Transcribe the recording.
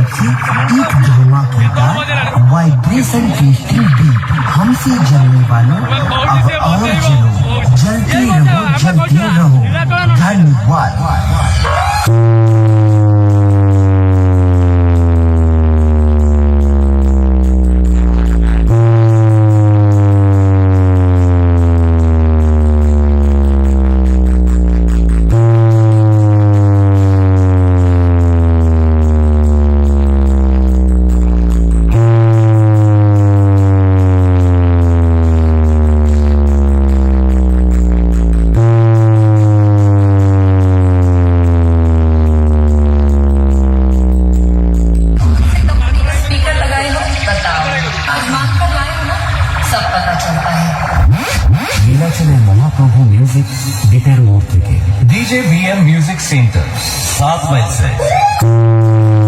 Galaxy एक धमाकेदार vibration tasty beat हमसे जलने वालों अब और जलो, जलते रहो। धन्यवाद। महाप्रभु म्यूजिक गिटार मोड থেকে DJ VM music centre 7 mile से